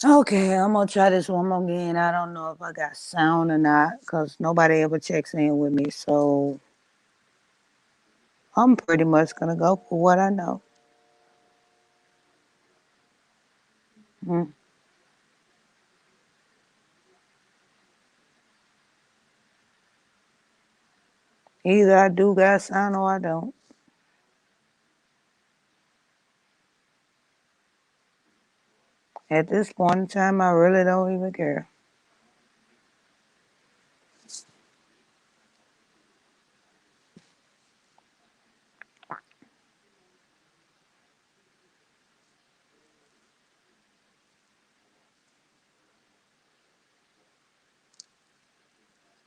Okay, I'm gonna try this one more again. I don't know if I got sound or not because nobody ever checks in with me. So I'm pretty much gonna go for what I know. Mm. Either I do got sound or I don't. At this point in time, I really don't even care.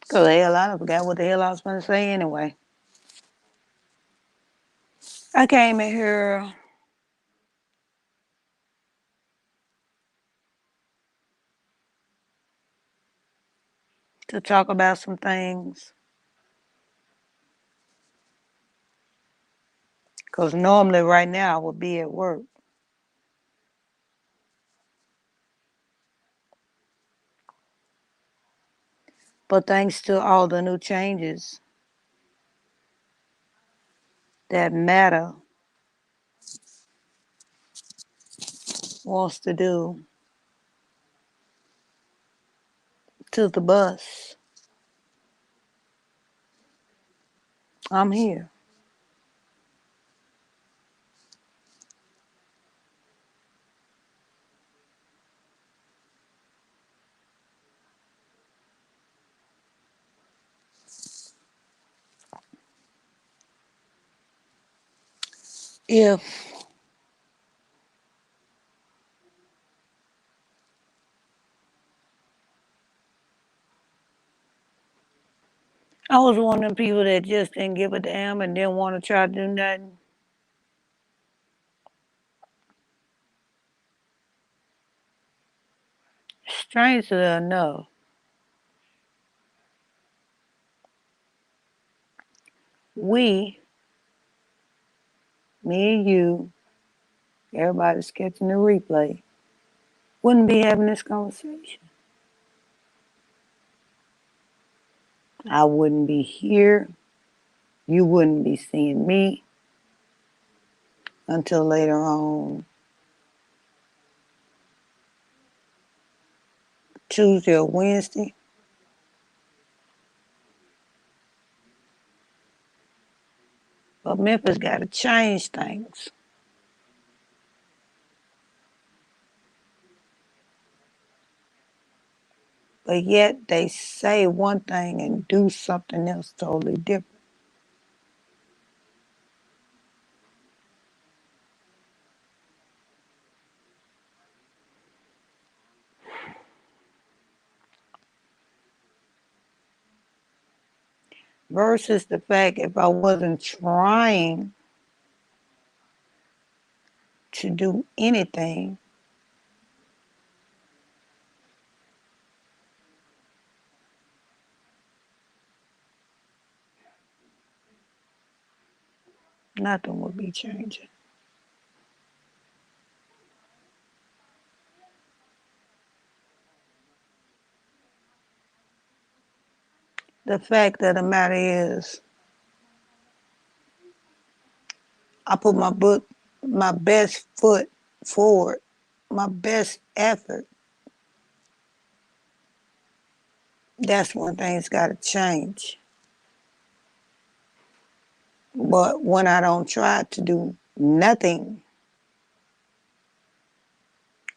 Because hell, I forgot what the hell I was gonna say anyway. I came in here to talk about some things. Because normally, right now, I would be at work. But thanks to all the new changes that Meta wants to do to the bus, I'm here. If I was one of them people that just didn't give a damn and didn't want to try to do nothing, strangely enough, we, me and you, everybody's catching the replay, wouldn't be having this conversation. I wouldn't be here. You wouldn't be seeing me until later on Tuesday or Wednesday. But Memphis got to change things. But yet they say one thing and do something else totally different. Versus the fact if I wasn't trying to do anything, nothing would be changing. The fact of the matter is, I put my best foot forward, my best effort. That's when things got to change. But when I don't try to do nothing,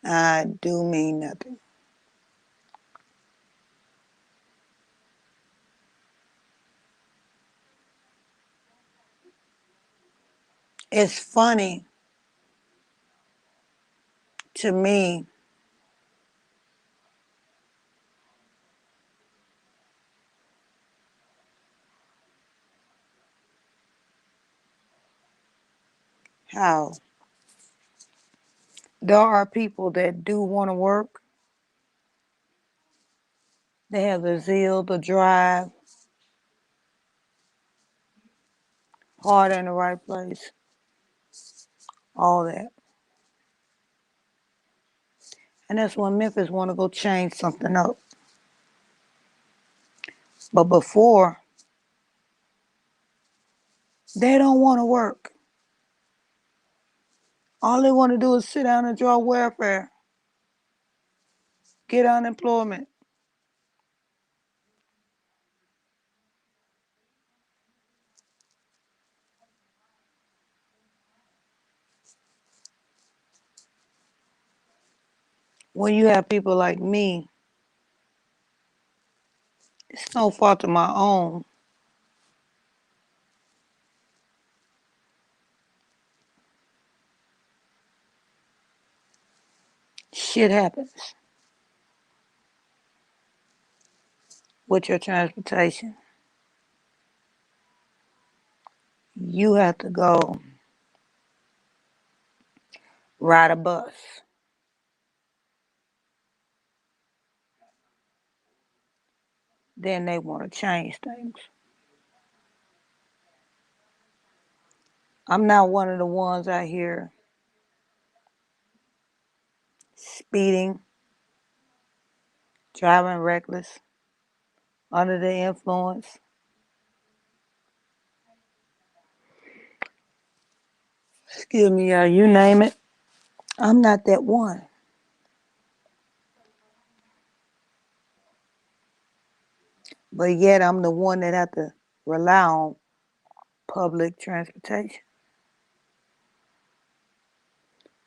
I do mean nothing. It's funny to me how there are people that do want to work. They have the zeal, the drive, heart in the right place, all that. And that's when Memphis want to go change something up. But before, they don't want to work. All they want to do is sit down and draw welfare, get unemployment. When you have people like me, it's no fault of my own. Shit happens with your transportation. You have to go ride a bus. Then they want to change things. I'm not one of the ones out here speeding, driving reckless, under the influence. Excuse me, you name it. I'm not that one. But yet I'm the one that have to rely on public transportation.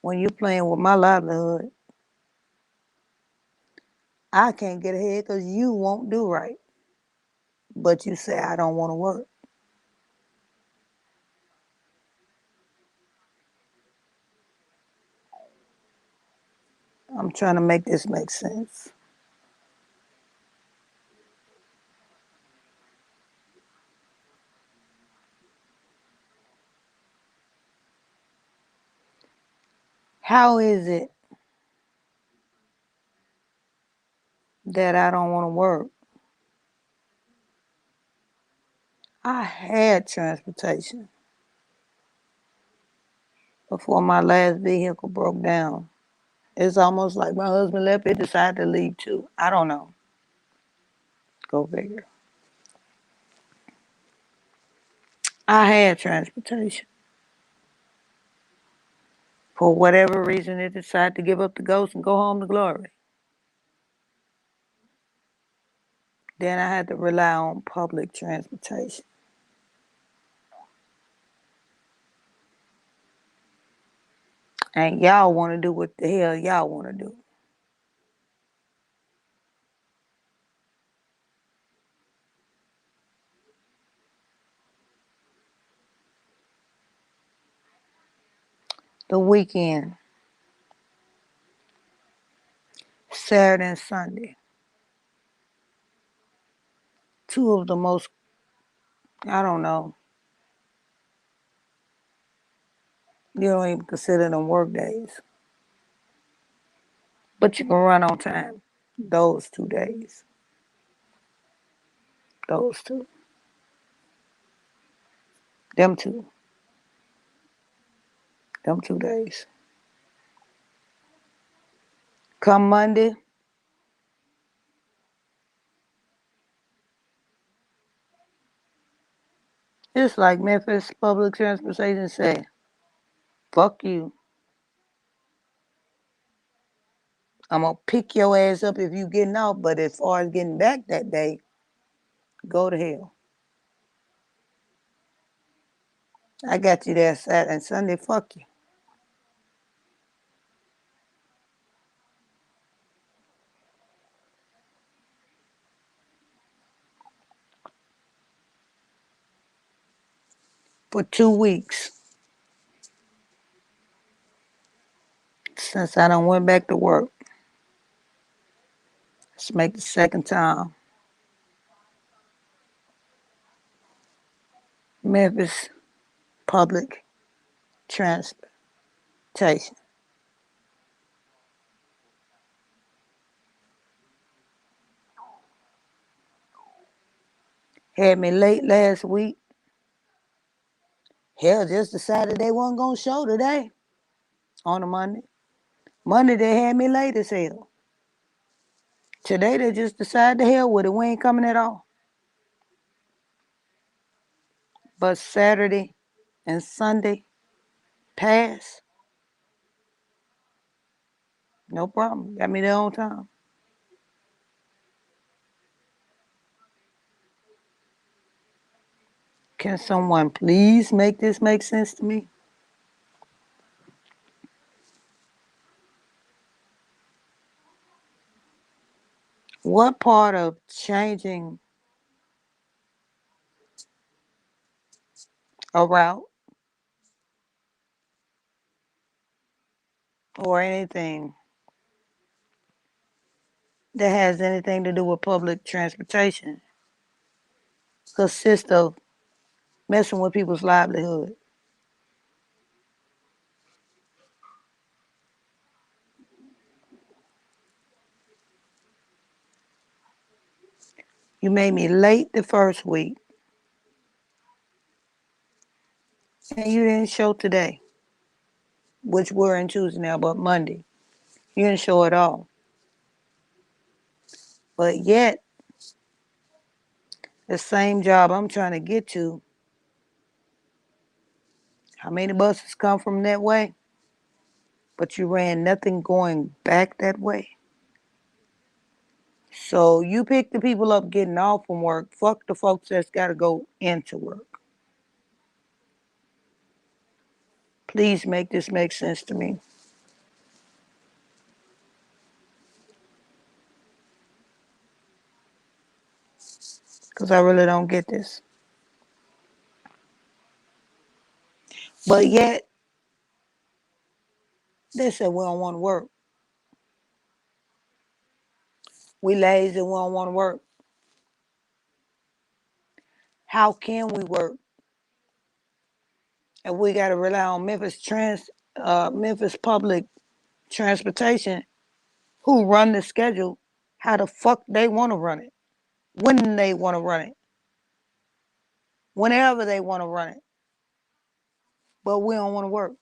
When you're playing with my livelihood, I can't get ahead because you won't do right. But you say I don't want to work. I'm trying to make this make sense. How is it that I don't want to work? I had transportation before my last vehicle broke down. It's almost like my husband left, it decided to leave too. I don't know. Go figure. I had transportation. For whatever reason, it decided to give up the ghost and go home to glory. Then I had to rely on public transportation. And y'all want to do what the hell y'all want to do. The weekend, Saturday and Sunday, two of the most, I don't know, you don't even consider them work days. But you can run on time. Those 2 days. Those two. Them two. Them 2 days. Come Monday, it's like Memphis Public Transportation say, fuck you. I'm gonna pick your ass up if you getting out, but as far as getting back that day, go to hell. I got you there Saturday and Sunday, fuck you. For 2 weeks since I done went back to work. Let's make the second time. Memphis Public Transportation. Had me late last week. Hell, just decided they wasn't gonna show today on a Monday. Monday they had me late as hell. Today they just decided to hell with it. We ain't coming at all. But Saturday and Sunday pass, no problem. Got me there on time. Can someone please make this make sense to me? What part of changing a route or anything that has anything to do with public transportation consists of messing with people's livelihood? You made me late the first week and you didn't show today, which we're in Tuesday now, but Monday. You didn't show at all. But yet, the same job I'm trying to get to, how many buses come from that way? But you ran nothing going back that way. So you pick the people up getting off from work. Fuck the folks that's got to go into work. Please make this make sense to me. Because I really don't get this. But yet, they said we don't want to work. We lazy, we don't want to work. How can we work if we got to rely on Memphis public transportation, who run the schedule, how the fuck they want to run it, when they want to run it, whenever they want to run it, but we don't want to work?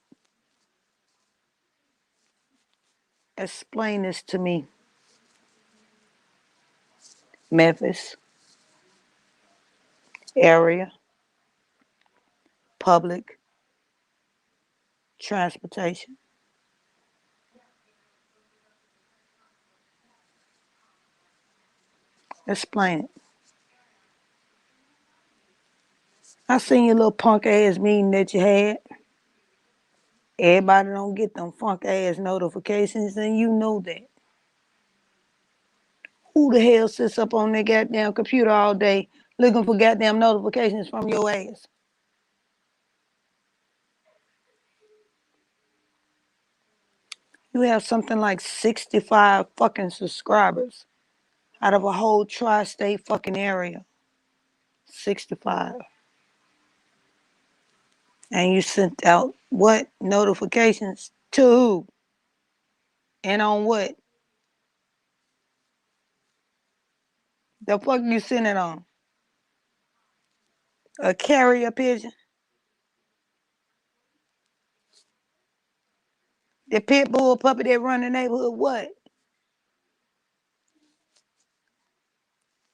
Explain this to me. Memphis area public transportation. Explain it. I seen your little punk ass meeting that you had. Everybody don't get them funk ass notifications, and you know that. Who the hell sits up on their goddamn computer all day looking for goddamn notifications from your ass? You have something like 65 fucking subscribers out of a whole tri-state fucking area. 65. And you sent out what? Notifications to who? And on what? The fuck you send it on? A carrier pigeon? The pit bull puppy that run the neighborhood? What?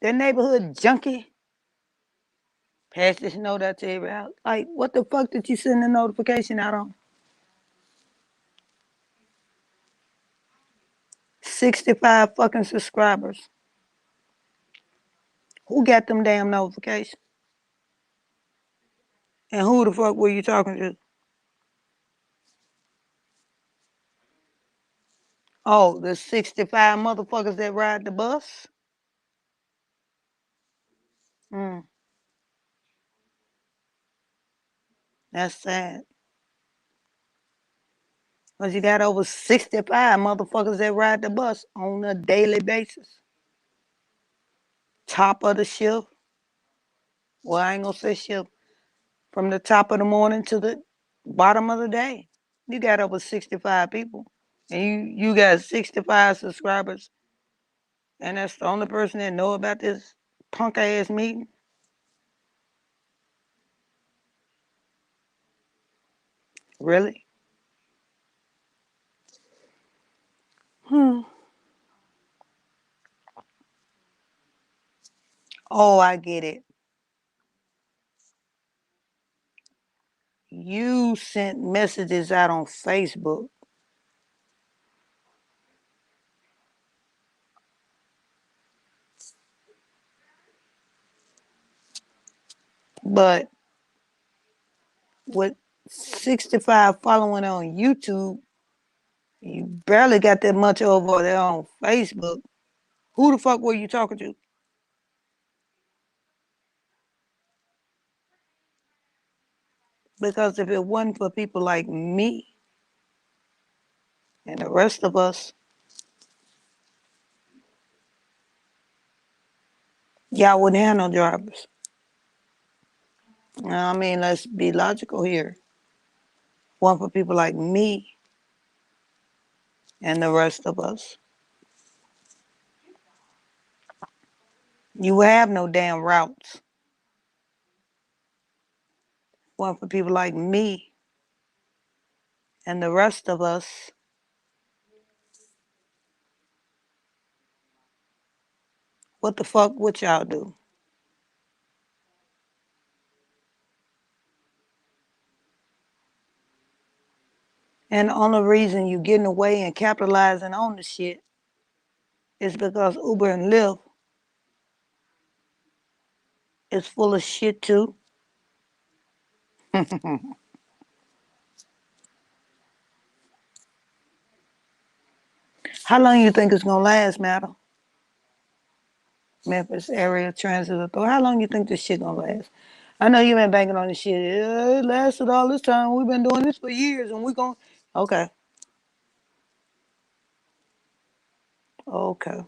The neighborhood junkie? Pass this note out to every house. Like, what the fuck did you send the notification out on? 65 fucking subscribers. Who got them damn notifications? And who the fuck were you talking to? Oh, the 65 motherfuckers that ride the bus? Mm, that's sad. Because you got over 65 motherfuckers that ride the bus on a daily basis. Top of the shift. Well, I ain't gonna say shift. From the top of the morning to the bottom of the day. You got over 65 people. And you got 65 subscribers. And that's the only person that know about this punk ass meeting. Really? Oh, I get it. You sent messages out on Facebook. But with 65 following on YouTube, you barely got that much over there on Facebook. Who the fuck were you talking to? Because if it wasn't for people like me and the rest of us, y'all wouldn't have no drivers. I mean, let's be logical here. One for people like me and the rest of us, you have no damn routes. One for people like me and the rest of us, what the fuck would y'all do? And the only reason you getting away and capitalizing on the shit is because Uber and Lyft is full of shit too. How long you think it's gonna last, madam? Memphis Area Transit Authority. How long you think this shit gonna last? I know you been banking on this shit. It lasted all this time. We've been doing this for years, and we gonna. Okay, okay.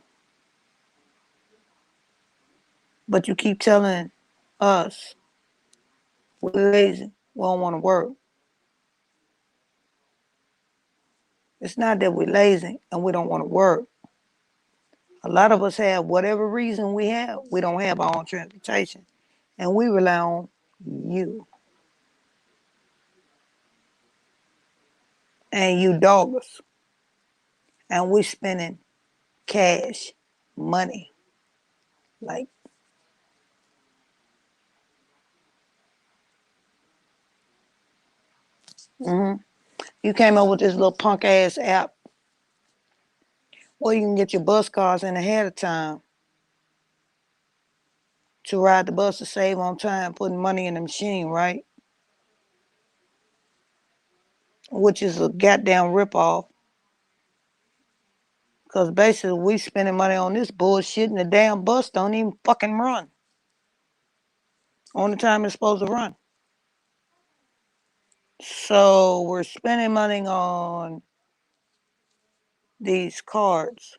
But you keep telling us we're lazy. We don't want to work. It's not that we're lazy and we don't want to work. A lot of us have whatever reason we have. We don't have our own transportation, and we rely on you and you dog us, and we spending cash money like. hmm You came up with this little punk ass app where you can get your bus cards in ahead of time to ride the bus to save on time, putting money in the machine, right? Which is a goddamn ripoff. Because basically we spending money on this bullshit and the damn bus don't even fucking run on the time it's supposed to run. So we're spending money on these cards.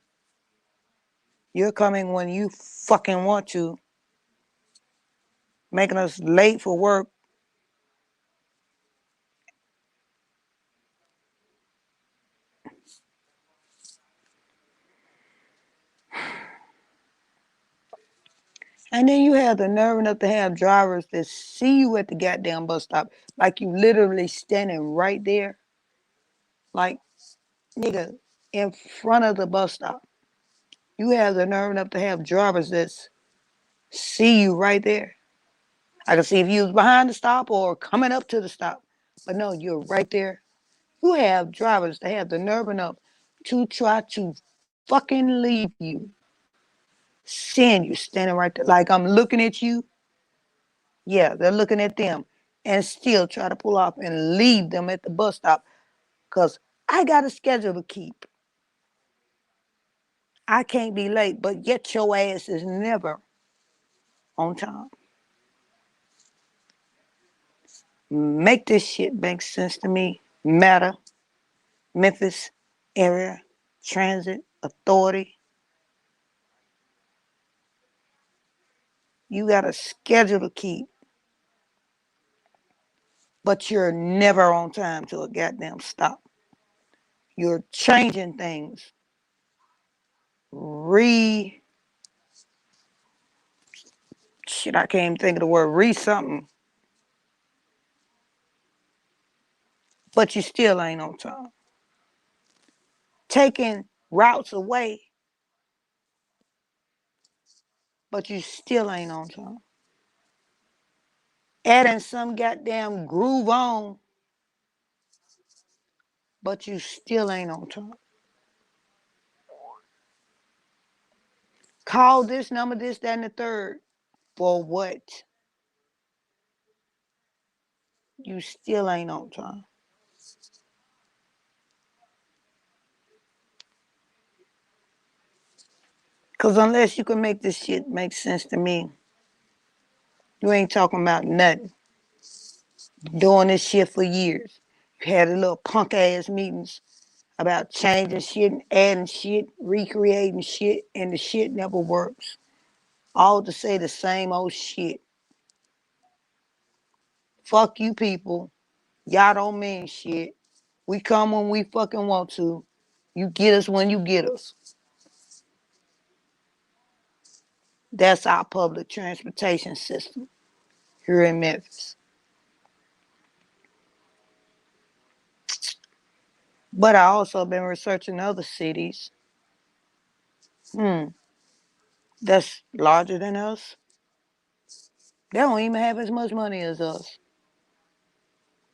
You're coming when you fucking want to, making us late for work. And then you have the nerve enough to have drivers that see you at the goddamn bus stop, like you literally standing right there, like nigga, in front of the bus stop. You have the nerve enough to have drivers that see you right there. I can see if you was behind the stop or coming up to the stop, but no, you're right there. You have drivers that have the nerve enough to try to fucking leave you, seeing you standing right there, like I'm looking at you. Yeah, they're looking at them and still try to pull off and leave them at the bus stop because I got a schedule to keep. I can't be late, but yet your ass is never on time. Make this shit make sense to me. Matter, Memphis Area Transit Authority. You got a schedule to keep, but you're never on time to a goddamn stop. You're changing things. Re shit, I can't even think of the word re something, but you still ain't on time. Taking routes away, but you still ain't on time. Adding some goddamn groove on, but you still ain't on time. Call this number, this, that, and the third. For what? You still ain't on time. Because unless you can make this shit make sense to me, you ain't talking about nothing. Doing this shit for years. You had a little punk ass meetings about changing shit and adding shit, recreating shit, and the shit never works. All to say the same old shit. Fuck you people. Y'all don't mean shit. We come when we fucking want to. You get us when you get us. That's our public transportation system here in Memphis. But I also been researching other cities that's larger than us. They don't even have as much money as us.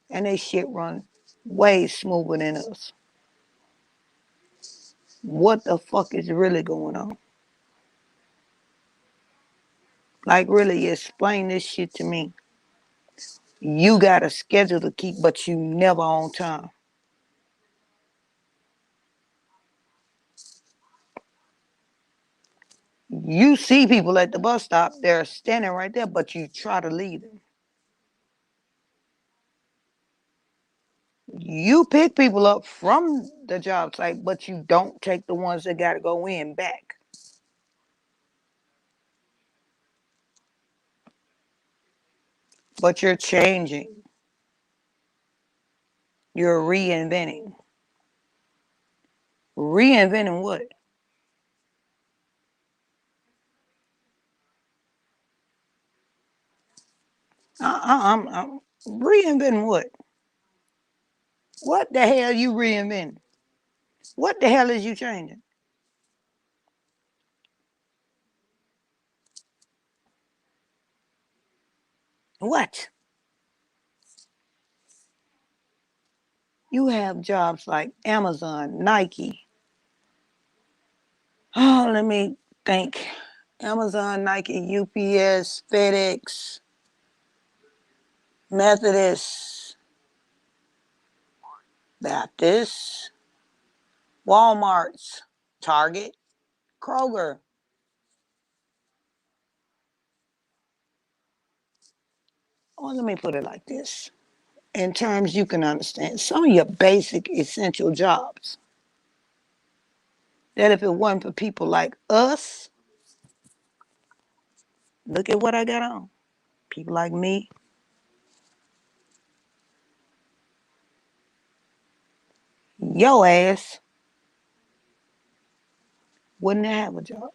And they shit run way smoother than us. What the fuck is really going on? Like, really explain this shit to me. You got a schedule to keep, but you never on time. You see people at the bus stop, they're standing right there, but you try to leave them. You pick people up from the job site, but you don't take the ones that got to go in back. But you're changing. You're reinventing. Reinventing what? I'm reinventing what? What the hell you reinventing? What the hell is you changing? What? You have jobs like Amazon, Nike. Oh, let me think. Amazon, Nike, UPS, FedEx, Methodist, Baptist, Walmart's, Target, Kroger. Oh, let me put it like this. In terms you can understand, some of your basic essential jobs that if it wasn't for people like us, look at what I got on. People like me, your ass wouldn't have a job.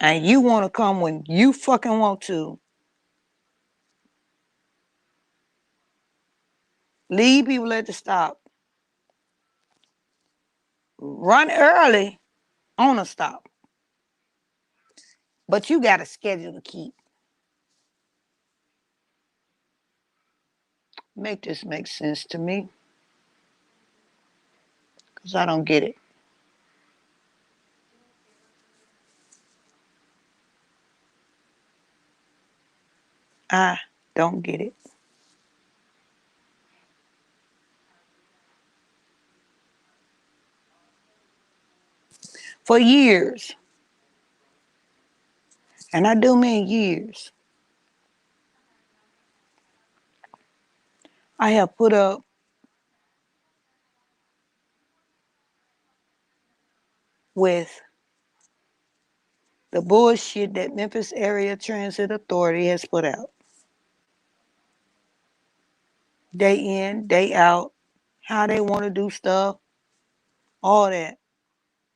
And you want to come when you fucking want to. Leave people at the stop. Run early on a stop. But you got a schedule to keep. Make this make sense to me. Because I don't get it. I don't get it. For years, and I do mean years, I have put up with the bullshit that Memphis Area Transit Authority has put out. Day in, day out, how they want to do stuff, all that.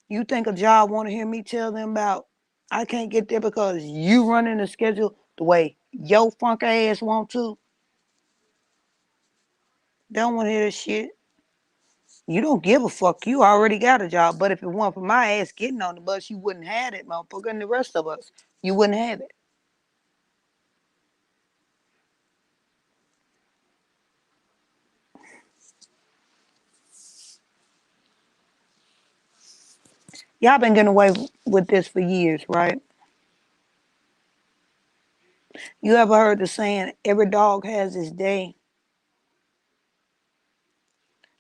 You think a job want to hear me tell them about I can't get there because you running the schedule the way your funk ass want to? They don't want to hear this shit. You don't give a fuck. You already got a job. But if it weren't for my ass getting on the bus, you wouldn't have it, motherfucker. And the rest of us, you wouldn't have it. Y'all been getting away with this for years, right? You ever heard the saying, every dog has his day?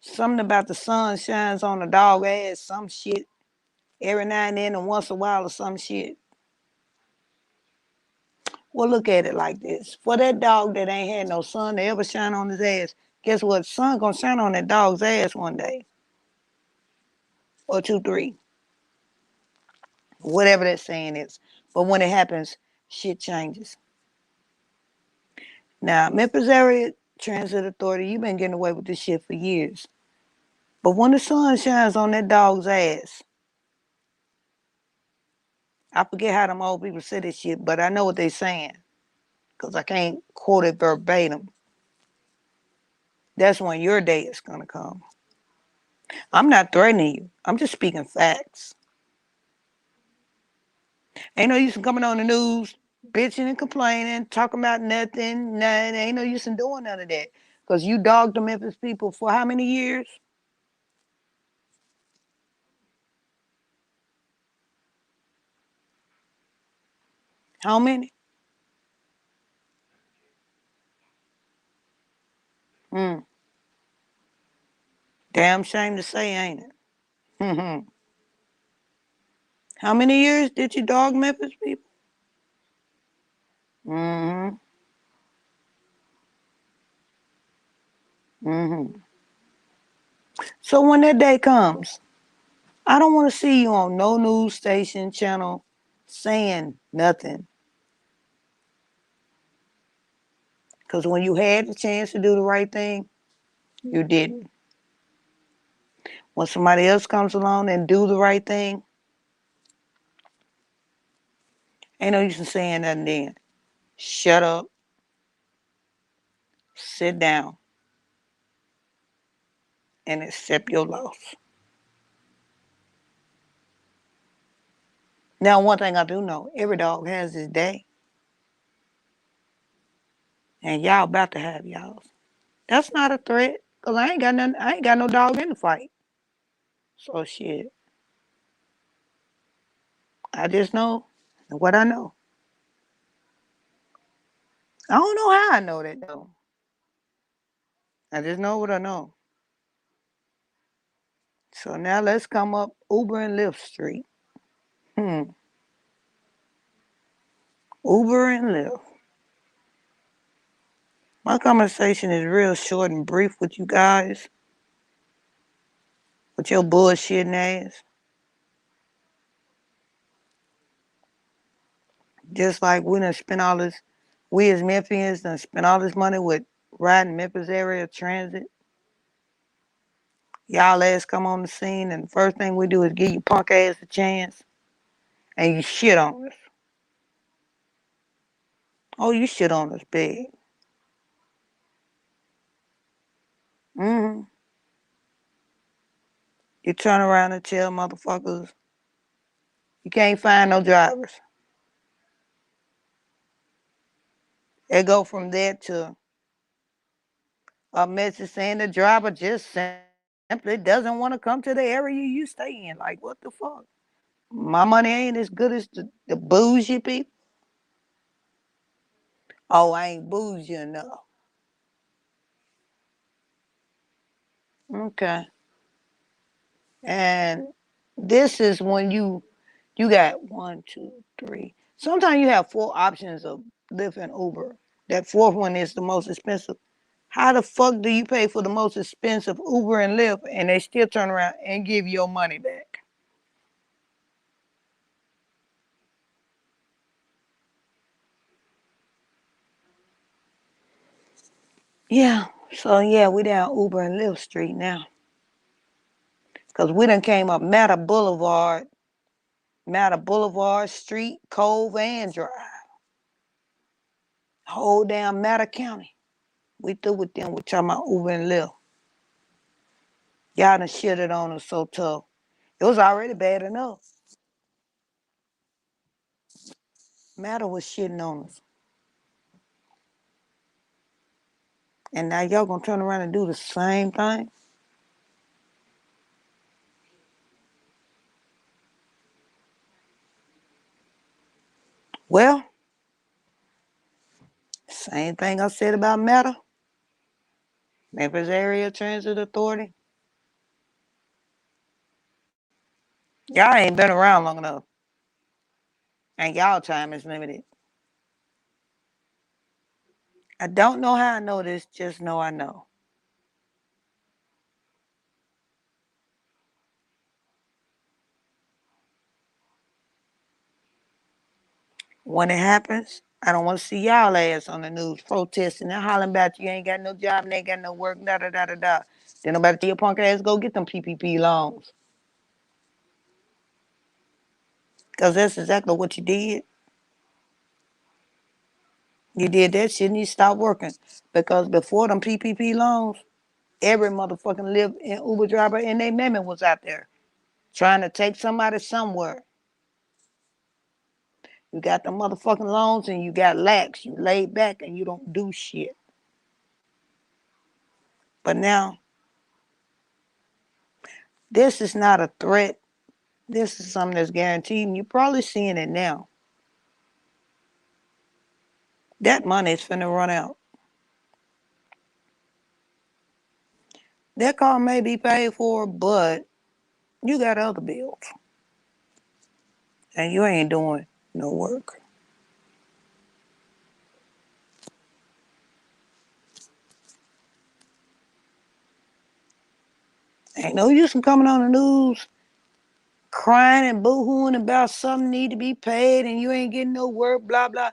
Something about the sun shines on a dog ass, some shit. Every now and then and once a while or some shit. Well, look at it like this. For that dog that ain't had no sun to ever shine on his ass, guess what? Sun gonna shine on that dog's ass one day. Or two, three. Whatever that saying is. But when it happens, shit changes. Now, Memphis Area Transit Authority, you've been getting away with this shit for years. But when the sun shines on that dog's ass, I forget how them old people say this shit, but I know what they saying. Because I can't quote it verbatim. That's when your day is going to come. I'm not threatening you. I'm just speaking facts. Ain't no use in coming on the news, bitching and complaining, talking about nothing. Nah, ain't no use in doing none of that. Because you dogged the Memphis people for how many years? How many? Mm. Damn shame to say, ain't it? How many years did you dog Memphis people? Mm-hmm. Mm-hmm. So when that day comes, I don't want to see you on no news station channel saying nothing. Because when you had the chance to do the right thing, you didn't. When somebody else comes along and do the right thing, ain't no use in saying nothing then. Shut up, sit down, and accept your loss. Now, one thing I do know, every dog has his day. And y'all about to have y'all. That's not a threat. Cause I ain't got nothing, I ain't got no dog in the fight. So shit. I just know what I know. I don't know how I know that though. I just know what I know. So now let's come up Uber and Lyft Street. Hmm. Uber and Lyft. My conversation is real short and brief with you guys. With your bullshitting ass. Just like we done spent all this, we as Memphians done spent all this money with riding Memphis area transit. Y'all ass come on the scene and the first thing we do is give you punk ass a chance and you shit on us. Oh, you shit on us big. Mm-hmm. You turn around and tell motherfuckers you can't find no drivers. They go from there to a message saying the driver just simply doesn't want to come to the area you stay in. Like, what the fuck? My money ain't as good as the bougie people. Oh, I ain't bougie enough. Okay. And this is when you got one, two, three. Sometimes you have four options of Lyft and Uber. That fourth one is the most expensive. How the fuck do you pay for the most expensive Uber and Lyft and they still turn around and give your money back? Yeah. So yeah, we down Uber and Lyft Street now. Cause we done came up Matter Boulevard Street, Cove and Drive. Whole damn Matter County. We through with them. We talking about Uber and Lyft. Y'all done shitted on us so tough. It was already bad enough. Matter was shitting on us. And now y'all gonna turn around and do the same thing? Well, same thing I said about Meta, Memphis Area Transit Authority. Y'all ain't been around long enough. And y'all time is limited. I don't know how I know this, just know I know. When it happens, I don't want to see y'all ass on the news protesting and hollering about you ain't got no job and ain't got no work, da da da da da. Then nobody tell your punk ass go get them PPP loans. Because that's exactly what you did. You did that shit and you stopped working. Because before them PPP loans, every motherfucking live in Uber driver and their mammy was out there trying to take somebody somewhere. You got the motherfucking loans and you got lax. You laid back and you don't do shit. But now, this is not a threat. This is something that's guaranteed, and you're probably seeing it now. That money is finna run out. That car may be paid for, but you got other bills, and you ain't doing no work. Ain't no use in coming on the news crying and boo-hooing about something need to be paid and you ain't getting no work, blah, blah.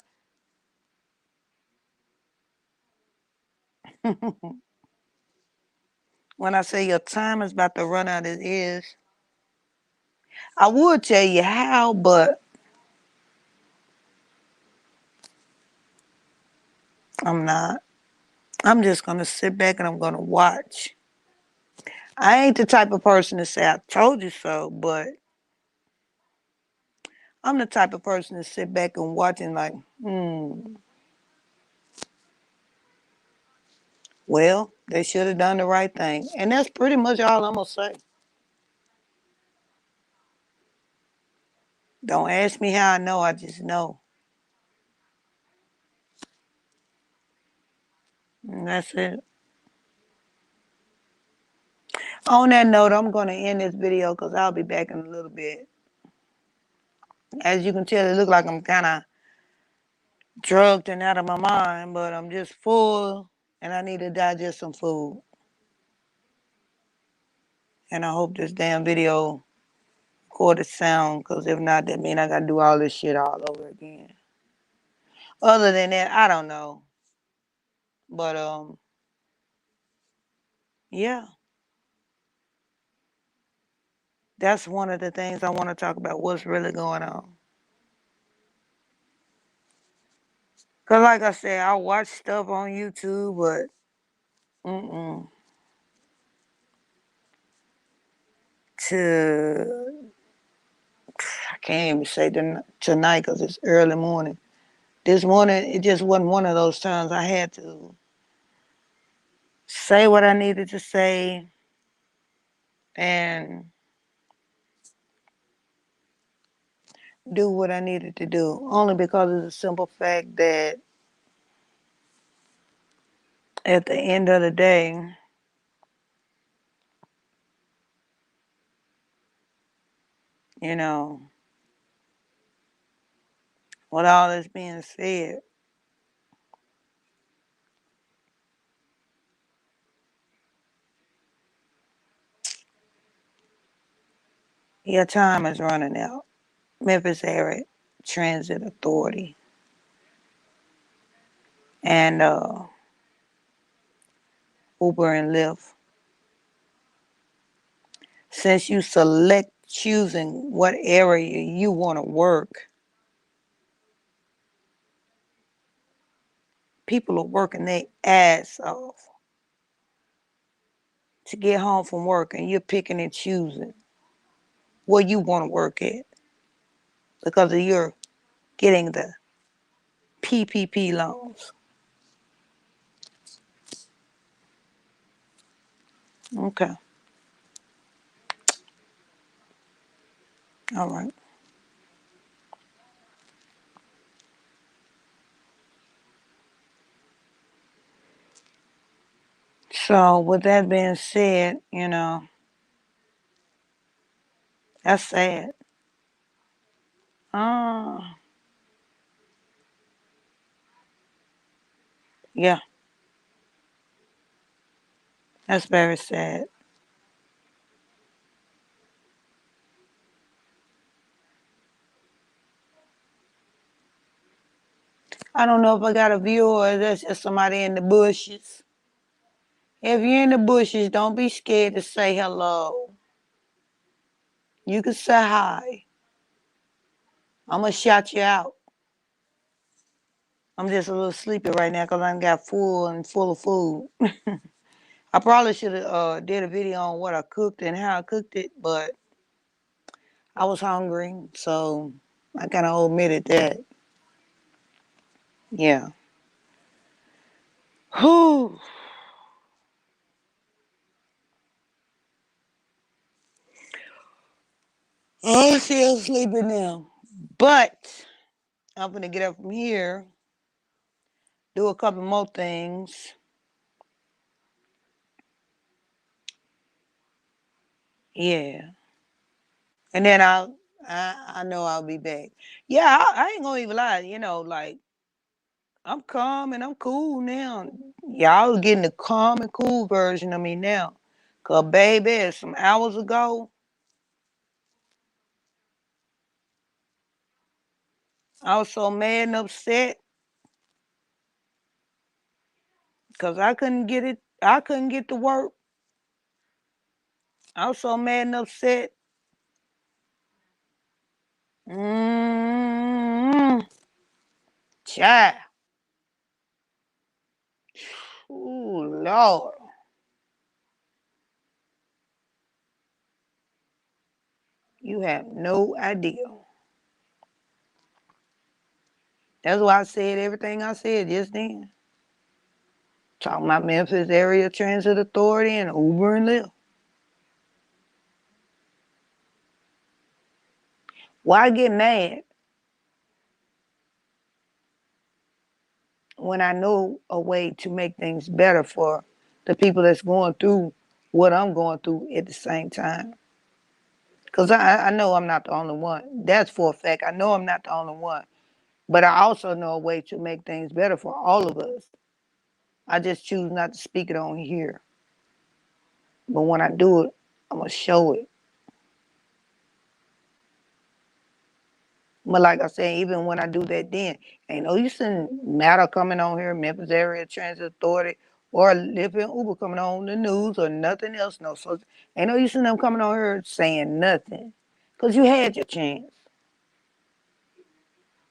When I say your time is about to run out, it is. I would tell you how, but I'm not. I'm just going to sit back and I'm going to watch. I ain't the type of person to say I told you so, but I'm the type of person to sit back and watch and like, well, they should have done the right thing. And that's pretty much all I'm going to say. Don't ask me how I know, I just know. And that's it. On that note, I'm going to end this video because I'll be back in a little bit. As you can tell, it looks like I'm kind of drugged and out of my mind, but I'm just full and I need to digest some food. And I hope this damn video recorded sound, because if not, that means I got to do all this shit all over again. Other than that, I don't know. But, yeah, that's one of the things I want to talk about, what's really going on. Because, like I said, I watch stuff on YouTube, but, to, I can't even say tonight because it's early morning. This morning, it just wasn't one of those times I had to say what I needed to say and do what I needed to do. Only because of the simple fact that at the end of the day, you know, with all this being said, your time is running out. Memphis Area Transit Authority and Uber and Lyft. Since you select choosing what area you want to work, people are working their ass off to get home from work and you're picking and choosing where you want to work at because of your getting the PPP loans. Okay. All right. So with that being said, that's sad. Ah, yeah, that's very sad. I don't know if I got a view or that's just somebody in the bushes. If you're in the bushes, don't be scared to say hello. You can say hi. I'm gonna shout you out. I'm just a little sleepy right now because I got full of food. I probably should have did a video on what I cooked and how I cooked it, but I was hungry, so I kind of omitted that. Yeah. Whew. I'm still sleeping now, but I'm gonna get up from here, do a couple more things. Yeah, and then I know I'll be back. Yeah, I ain't gonna even lie. Like I'm calm and I'm cool now. Y'all getting the calm and cool version of me now. Cause baby, some hours ago, I was so mad and upset because I couldn't get it. I couldn't get to work. I was so mad and upset. Mm-hmm. Child. Ooh, Lord. You have no idea. That's why I said everything I said just then. Talking about Memphis Area Transit Authority and Uber and Lyft. Why get mad when I know a way to make things better for the people that's going through what I'm going through at the same time? Because I know I'm not the only one. That's for a fact. I know I'm not the only one. But I also know a way to make things better for all of us. I just choose not to speak it on here. But when I do it, I'm going to show it. But like I said, even when I do that then, ain't no use in matter coming on here, Memphis Area Transit Authority, or Lyft and Uber coming on the news or nothing else. No, so ain't no use in them coming on here saying nothing. Because you had your chance.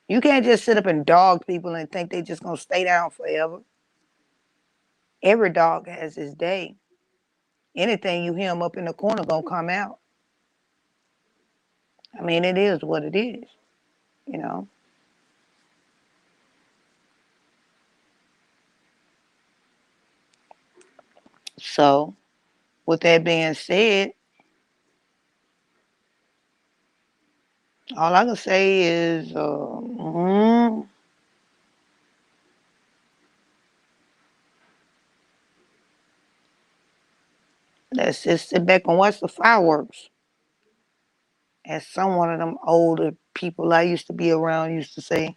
You can't just sit up and dog people and think they just going to stay down forever. Every dog has his day. Anything you hear them up in the corner going to come out. I mean, it is what it is, you know. So, with that being said, all I can say is, let's just sit back and watch the fireworks. As some one of them older people I used to be around used to say,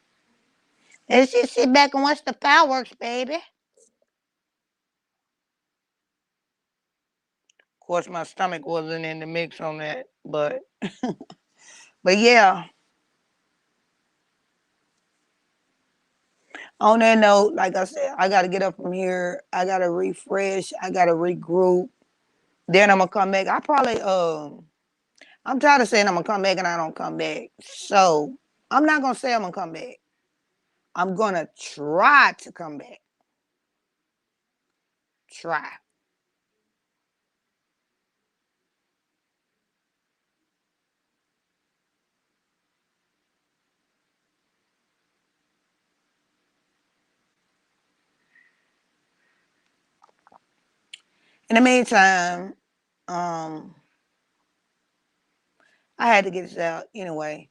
let's just sit back and watch the fireworks, baby. Of course, my stomach wasn't in the mix on that, but yeah. On that note, like I said, I gotta get up from here. I gotta refresh. I gotta regroup. Then I'm gonna come back. I'm tired of saying I'm gonna come back and I don't come back. So I'm not gonna say I'm gonna come back. I'm gonna try to come back. Try. In the meantime, I had to get this out anyway.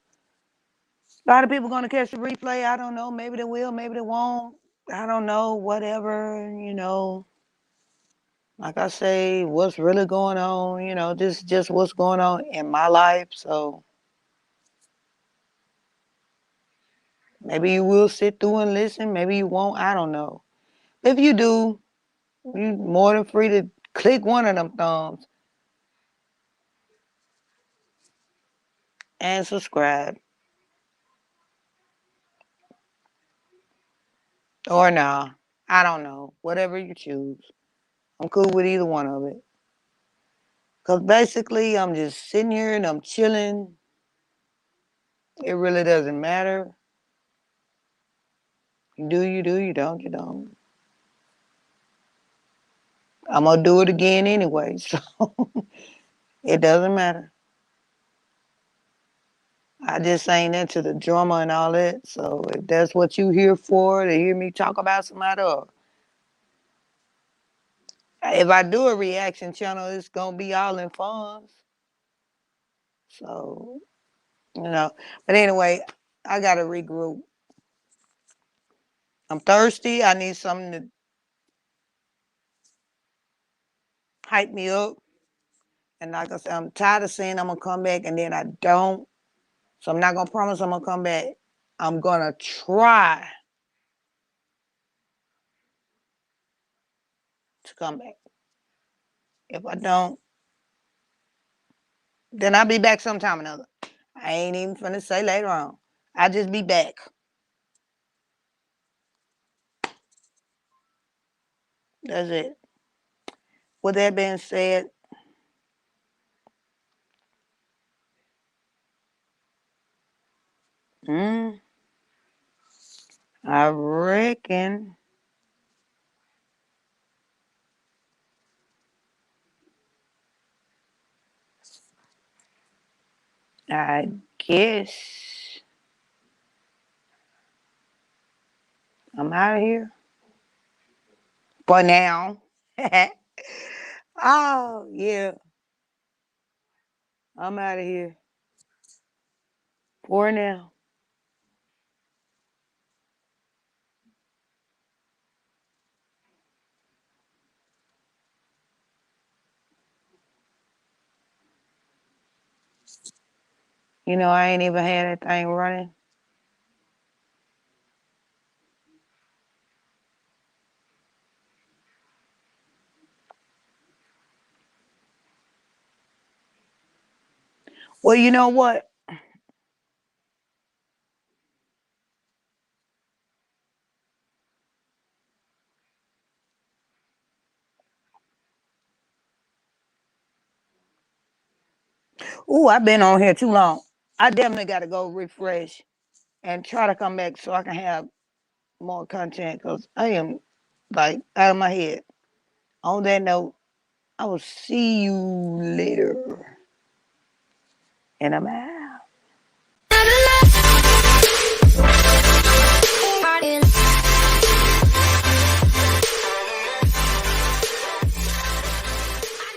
A lot of people gonna catch the replay. I don't know. Maybe they will. Maybe they won't. I don't know. Whatever. Like I say, what's really going on? This is just what's going on in my life. So maybe you will sit through and listen. Maybe you won't. I don't know. If you do, you're more than free to click one of them thumbs and subscribe. Or nah. I don't know. Whatever you choose. I'm cool with either one of it. Because basically, I'm just sitting here and I'm chilling. It really doesn't matter. You do, you do, you don't, you don't. I'm going to do it again anyway. So it doesn't matter. I just ain't into the drama and all that. So if that's what you here for, to hear me talk about somebody, or if I do a reaction channel, it's going to be all in fun. So, But anyway, I got to regroup. I'm thirsty. I need something to hype me up. And like I said, I'm tired of saying I'm going to come back and then I don't. So I'm not going to promise I'm going to come back. I'm going to try to come back. If I don't, then I'll be back sometime or another. I ain't even finna say later on. I'll just be back. That's it. With that being said, I reckon I guess I'm out of here for now. Oh, yeah. I'm out of here for now. I ain't even had that thing running. Well, you know what? Ooh, I've been on here too long. I definitely got to go refresh and try to come back so I can have more content because I am like out of my head. On that note, I will see you later. And I'm out.